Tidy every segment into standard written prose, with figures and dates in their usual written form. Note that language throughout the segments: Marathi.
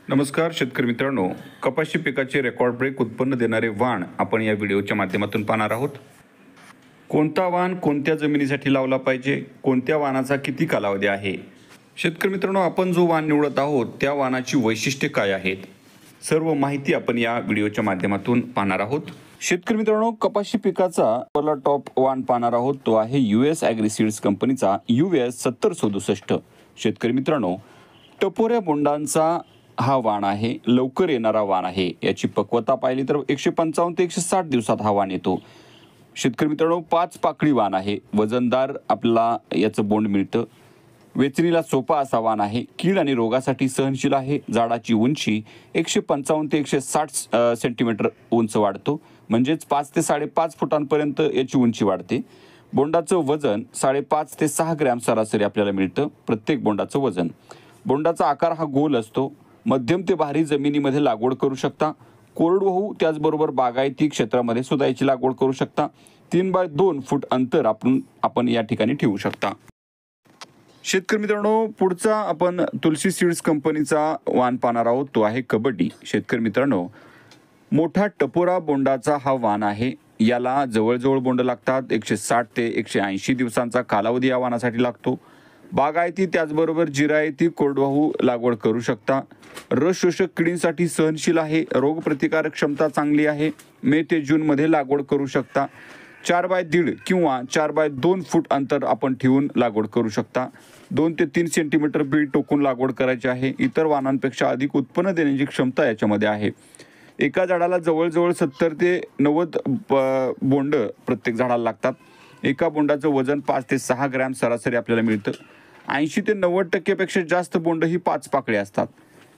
नमस्कार शेतकरी मित्रांनो, कपाशी पिकाचे रेकॉर्ड ब्रेक उत्पन्न देणारे वाण आपण या व्हिडिओच्या माध्यमातून पाहणार आहोत. कोणता वाण कोणत्या जमिनीसाठी लावला पाहिजे, कोणत्या वाणाचा किती कालावधी आहे. शेतकरी मित्रांनो, आपण जो वाण निवडत आहोत त्या वाणाची वैशिष्ट्ये काय आहेत, सर्व माहिती आपण या व्हिडिओच्या माध्यमातून पाहणार आहोत. शेतकरी मित्रांनो, कपाशी पिकाचा पहिला टॉप वाण पाहणार आहोत तो आहे US ॲग्री सीड्स कंपनीचा US 7067. शेतकरी मित्रांनो, टपोऱ्या बोंडांचा हा वाण आहे, लवकर येणारा वाण आहे. याची पक्वता पाहिली तर 155 ते 160 दिवसात हा वाण येतो. शेतकरी मित्रांनो, 5 पाकळी वाण आहे, वजनदार आपला याचं बोंड मिळतं. वेचणीला सोपा असा वाण आहे, कीड आणि रोगासाठी सहनशील आहे. झाडाची उंची 155 ते 160 सेंटीमीटर उंच वाढतो, म्हणजेच 5 ते 5.5 फुटांपर्यंत याची उंची वाढते. बोंडाचं वजन 5.5 ते 6 ग्रॅम सरासरी आपल्याला मिळतं प्रत्येक बोंडाचं वजन. बोंडाचा आकार हा गोल असतो. मध्यम ते भारी जमिनीमध्ये लागवड करू शकता. कोरडवाहू त्याचबरोबर बागायती क्षेत्रामध्ये सुद्धा याची लागवड करू शकता. 3x2 फूट अंतर आपण या ठिकाणी ठेवू शकता. शेतकरी मित्रांनो, पुढचा आपण तुलसी सीड्स कंपनीचा वाण पाहणार आहोत तो आहे कबड्डी. शेतकरी मित्रांनो, मोठा टपोरा बोंडाचा हा वाण आहे. याला जवळजवळ बोंड लागतात. 160 ते 180 दिवसांचा कालावधी या वाणासाठी लागतो. बागायती त्याचबरोबर जिरायती कोरडवाहू लागवड करू शकता. रस शोषक किडींसाठी सहनशील आहे. रोगप्रतिकारक क्षमता चांगली आहे. मे ते जूनमध्ये लागवड करू शकता. 4x1.5 किंवा 4x2 फूट अंतर आपण ठेवून लागवड करू शकता. 2 ते 3 सेंटीमीटर बी टोकून लागवड करायची आहे. इतर वाणांपेक्षा अधिक उत्पन्न देण्याची क्षमता याच्यामध्ये आहे. एका झाडाला जवळजवळ 70 ते 90 बोंड प्रत्येक झाडाला लागतात. एका बोंडाचं वजन 5 ते 6 ग्रॅम सरासरी आपल्याला मिळतं. 80 ते 90% पेक्षा जास्त बोंड ही 5 पाकळी असतात.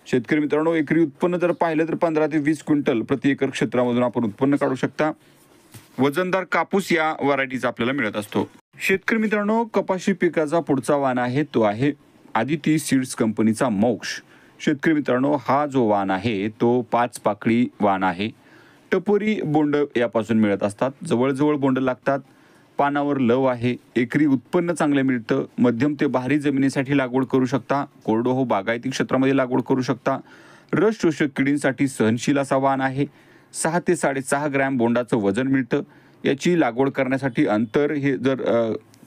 शेतकरी मित्रांनो, एकरी उत्पन्न जर पाहिलं तर 15 ते 20 क्विंटल प्रति एकर क्षेत्रामधून आपण उत्पन्न काढू शकता. वजनदार कापूस या व्हरायटीचा आपल्याला मिळत असतो. शेतकरी मित्रांनो, कपाशी पिकाचा पुढचा वाण आहे तो आहे आदिती सीड्स कंपनीचा मोक्ष. शेतकरी मित्रांनो, हा जो वाण आहे तो 5 पाकळी वाण आहे. टपोरी बोंड यापासून मिळत असतात. जवळजवळ बोंड लागतात. पानावर लव आहे. एकरी उत्पन्न चांगलं मिळतं. मध्यम ते भारी जमिनीसाठी लागवड करू शकता. कोरडवाहू बागायती क्षेत्रामध्ये लागवड करू शकता. रस शोषक किडींसाठी सहनशील असा वाण आहे. 6 ते 6.5 ग्रॅम बोंडाचं वजन मिळतं. याची लागवड करण्यासाठी अंतर हे जर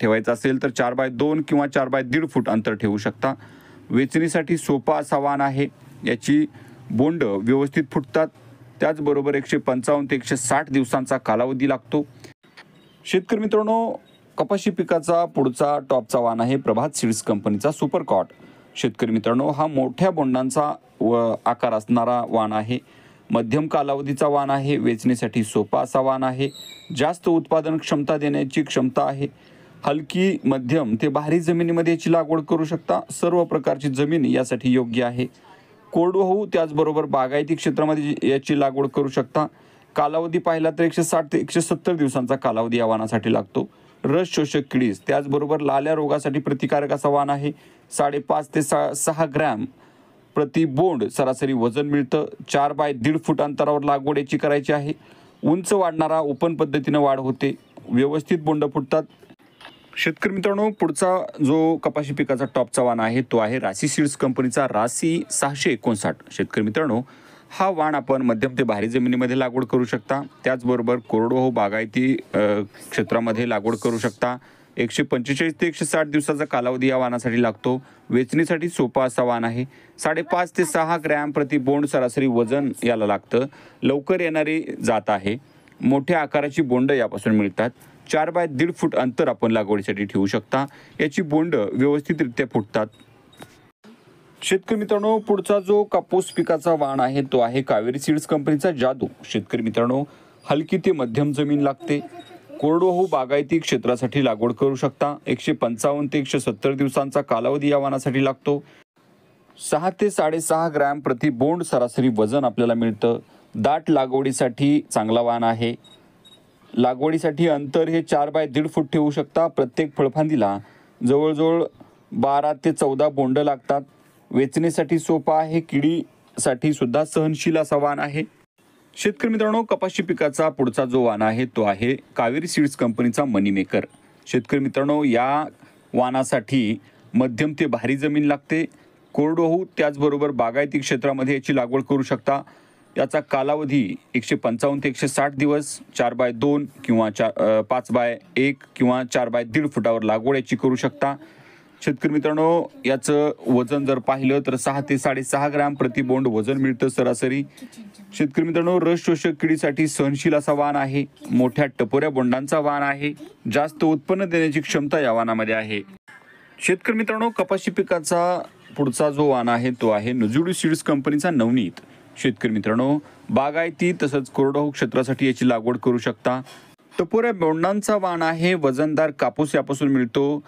ठेवायचं असेल तर 4x2 किंवा 4x1.5 फूट अंतर ठेवू शकता. वेचणीसाठी सोपा असा वाण आहे. याची बोंड व्यवस्थित फुटतात. त्याचबरोबर 155 ते 160 दिवसांचा कालावधी लागतो. शेतकरी मित्रांनो, कपाशी पिकाचा पुढचा टॉपचा वाण आहे प्रभात सीड्स कंपनीचा सुपर कॉट. शेतकरी मित्रांनो, हा मोठ्या बोंडांचा आकार असणारा वाण आहे. मध्यम कालावधीचा वाण आहे. वेचणीसाठी सोपा असा वाण आहे. जास्त उत्पादन क्षमता देण्याची क्षमता आहे. हलकी मध्यम ते भारी जमिनीमध्ये याची लागवड करू शकता. सर्व प्रकारची जमीन यासाठी योग्य आहे. कोरडवाहू त्याचबरोबर बागायती क्षेत्रामध्ये याची लागवड करू शकता. कालावधी पाहिला तर 160 ते 170 दिवसांचा कालावधी या वाणासाठी लागतो. रस शोषक किडीस त्याचबरोबर लाल्या रोगासाठी प्रतिकारक असा वाण आहे. 5.5 ते 6 ग्रॅम प्रति बोंड सरासरी वजन मिळतं. 4x1.5 फूट अंतरावर लागवड याची करायची आहे. उंच वाढणारा ओपन पद्धतीनं वाढ होते. व्यवस्थित बोंड फुटतात. शेतकरी मित्रांनो, पुढचा जो कपाशी पिकाचा टॉपचा वाण आहे तो आहे राशी सीड्स कंपनीचा राशी 659. शेतकरी मित्रांनो, हा वाण आपण मध्यम ते भारी जमिनीमध्ये लागवड करू शकता. त्याचबरोबर कोरडवाहू बागायती क्षेत्रामध्ये लागवड करू शकता. 145 ते 160 दिवसाचा कालावधी या वाणासाठी लागतो. वेचणीसाठी सोपा असा वाण आहे. 5.5 ते 6 ग्रॅम प्रति बोंड सरासरी वजन याला लागतं. लवकर येणारी जात आहे. मोठ्या आकाराची बोंड यापासून मिळतात. 4x1.5 फूट अंतर आपण लागवडीसाठी ठेवू शकता. याची बोंड व्यवस्थितरित्या फुटतात. शेतकरी मित्रांनो, पुढचा जो कापूस पिकाचा वाण आहे तो आहे कावेरी सीड्स कंपनीचा जादू. शेतकरी मित्रांनो, हलकी ते मध्यम जमीन लागते. कोरडवाहू बागायती क्षेत्रासाठी लागवड करू शकता. 155 ते 170 दिवसांचा कालावधी या वाणासाठी लागतो. 6 ते 6.5 ग्रॅम प्रति बोंड सरासरी वजन आपल्याला मिळतं. दाट लागवडीसाठी चांगला वाण आहे. लागवडीसाठी अंतर हे 4x1.5 फूट ठेवू शकता. प्रत्येक फळफांदीला जवळजवळ 12 ते 14 बोंड लागतात. वेचणीसाठी सोपा आहे. किडीसाठी सुद्धा सहनशील असा वाण आहे. शेतकरी मित्रांनो, कपाशी पिकाचा पुढचा जो वाण आहे तो आहे कावेरी सीड्स कंपनीचा मनी मेकर. शेतकरी मित्रांनो, या वाणासाठी मध्यम ते भारी जमीन लागते. कोरडवाहू त्याचबरोबर बागायती क्षेत्रामध्ये याची लागवड करू शकता। याचा कालावधी 155 ते 160 दिवस, 4x2 किंवा 5x1 किंवा 4x1.5 फुटावर लागवड याची करू शकता। शेतकरी मित्रांनो, याचं वजन जर पाहिलं तर 6 ते 6.5 ग्रॅम प्रति बोंड वजन मिळतं सरासरी। शेतकरी मित्रांनो, रस शोषक किडीसाठी सहनशील असा वाण आहे, मोठ्या टपोऱ्या बोंडांचा वाण आहे, जास्त उत्पन्न देण्याची क्षमता या वाणामध्ये आहे। शेतकरी मित्रांनो, कपाशी पिकाचा पुढचा जो वाण आहे तो आहे नजुडी सीड्स कंपनीचा नवनीत। शेतकरी मित्रांनो, बागायती तसंच कोरडवाहू क्षेत्रासाठी याची लागवड करू शकता। टपोऱ्या बोंडांचा वाण आहे, वजनदार कापूस यापासून मिळतो।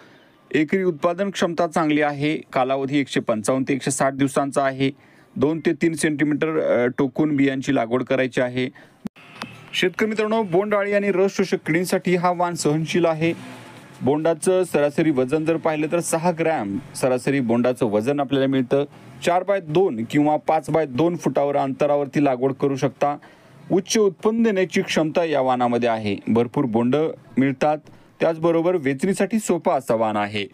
एकरी उत्पादन क्षमता चांगली आहे, कालावधी 155 ते 160 दिवसांचा आहे। 2 ते 3 सेंटीमीटर टोकून बियांची लागवड करायची आहे। शेतकरी मित्रांनो, बोंडअळी आणि रस शोषक किडींसाठी हा वाण सहनशील आहे। बोंडाचं सरासरी वजन जर पाहिलं तर 6 ग्रॅम सरासरी बोंडाचं वजन आपल्याला मिळतं। 4x2 किंवा 5x2 फुटावर अंतरावरती लागवड करू शकता। उच्च उत्पन्न देण्याची क्षमता या वाणामध्ये आहे, भरपूर बोंड मिळतात, त्याचबरोबर वेचणीसाठी सोपा असा वाण आहे।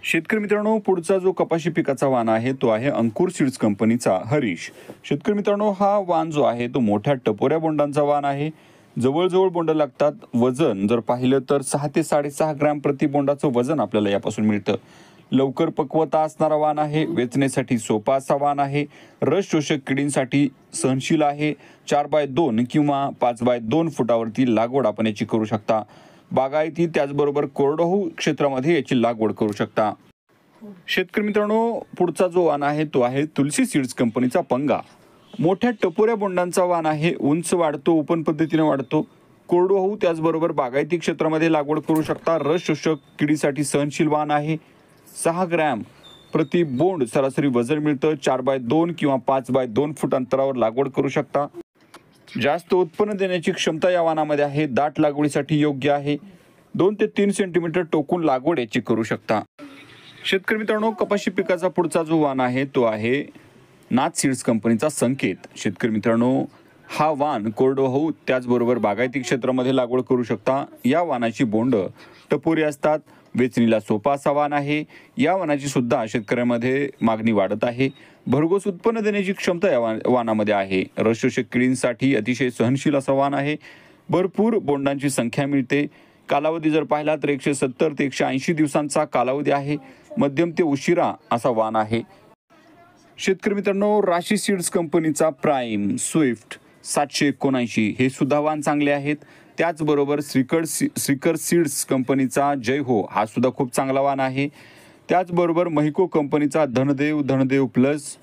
शेतकरी मित्रांनो, पुढचा जो कपाशी पिकाचा वाण आहे तो आहे अंकुर सीड्स कंपनीचा हरीश। शेतकरी मित्रांनो, हा वाण जो आहे तो मोठ्या टपोऱ्या बोंडांचा वाण आहे, जवळजवळ बोंड लागतात। वजन जर पाहिलं तर 6 ते 6.5 ग्रॅम प्रति बोंडाचं वजन आपल्याला यापासून मिळतं। लवकर पक्वता असणारा वाण आहे, वेचण्यासाठी सोपा असा वाण आहे, रस शोषक किडींसाठी सहनशील आहे। 4x2 किंवा 5x2 फुटावरती लागवड आपण याची करू शकता। बागायती त्याचबरोबर कोरडवाहू क्षेत्रामध्ये याची लागवड करू शकता। शेतकरी मित्रांनो, पुढचा जो वाण आहे तो आहे तुलसी सीड्स कंपनीचा पंगा। मोठ्या टपोऱ्या बोंडांचा वाण आहे, उंच वाढतो, ओपन पद्धतीने वाढतो, कोरडवाहू त्याचबरोबर बागायती क्षेत्रामध्ये लागवड करू शकता। रस शोषक किडीसाठी सहनशील वाण आहे। 6 ग्रॅम प्रति बोंड सरासरी वजन मिळतं। 4x2 किंवा 5x2 फूट अंतरावर लागवड करू शकता। जास्त उत्पन्न देण्याची क्षमता या वाणामध्ये आहे, दाट लागवडीसाठी योग्य आहे। 2 ते 3 सेंटीमीटर टोकून लागवड याची करू शकता। शेतकरी मित्रांनो, कपाशी पिकाचा पुढचा जो वाण आहे तो आहे नाथ सीड्स कंपनीचा संकेत। शेतकरी मित्रांनो, हा वाण कोरडवाहू त्याचबरोबर बागायती क्षेत्रामध्ये लागवड करू शकता। या वाणाची बोंड टपोरी असतात, वेचणीला सोपा असा वाण आहे। या वाणाची सुद्धा शेतकऱ्यांमध्ये मागणी वाढत आहे, भरघोस उत्पन्न देण्याची क्षमता या वाणामध्ये आहे। रस शोषक किडींसाठी अतिशय सहनशील असा वाण आहे, भरपूर बोंडांची संख्या मिळते। कालावधी जर पाहिला तर 170 ते 180 दिवसांचा कालावधी आहे, मध्यम ते उशिरा असा वाण आहे। शेतकरी मित्रांनो, राशी सीड्स कंपनीचा प्राईम, स्विफ्ट 779 हे सुद्धा वाण चांगले आहेत। त्याचबरोबर श्रीकर सीड्स कंपनीचा जय हो हा सुद्धा खूप चांगला वाण आहे। त्याचबरोबर महिको कंपनीचा धनदेव प्लस,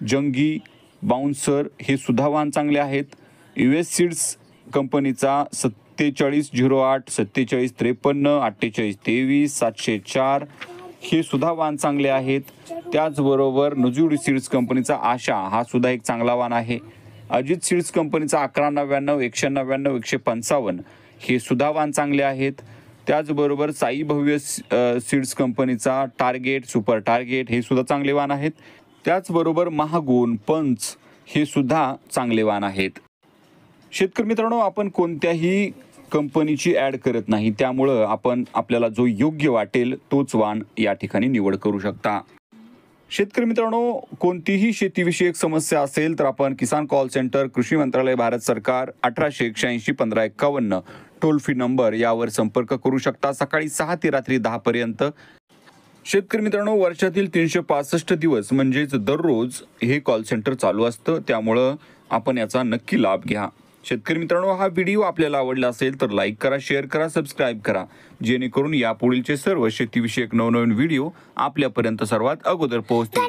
जंगी, बाउन्सर हे सुद्धा वाण चांगले आहेत। US सीड्स कंपनीचा 4708, 4753, 4823, 704 हे सुद्धा वाण चांगले आहेत। त्याचबरोबर नजुडी सीड्स कंपनीचा आशा हा सुद्धा एक चांगला वाण आहे। अजित सीड्स कंपनीचा 1199, 199, 155 हे सुद्धा वाण चांगले आहेत। त्याचबरोबर साई भव्य सीड्स कंपनीचा टार्गेट, सुपर टार्गेट हे सुद्धा चांगले वाण आहेत। त्याचबरोबर महागुण, पंच हे सुद्धा चांगले वाण आहेत। शेतकरी मित्रांनो, आपण कोणत्याही कंपनीची ॲड करत नाही, त्यामुळं आपण आपल्याला जो योग्य वाटेल तोच वाण या ठिकाणी निवड करू शकता। शेतकरी मित्रांनो, कोणतीही शेतीविषयक समस्या असेल तर आपण किसान कॉल सेंटर, कृषी मंत्रालय, भारत सरकार, 1881 टोल फ्री नंबर यावर संपर्क करू शकता, सकाळी 6 ते रात्री 10 पर्यंत। शेतकरी मित्रांनो, वर्षातील 365 दिवस म्हणजेच दररोज हे कॉल सेंटर चालू असतं, त्यामुळं आपण याचा नक्की लाभ घ्या। शेतकरी मित्रांनो, हा व्हिडिओ आपल्याला आवडला असेल तर लाईक करा, शेअर करा, सबस्क्राईब करा, जेणेकरून यापुढीलचे सर्व शेतीविषयक नवनवीन व्हिडिओ आपल्यापर्यंत सर्वात अगोदर पोहोचतील।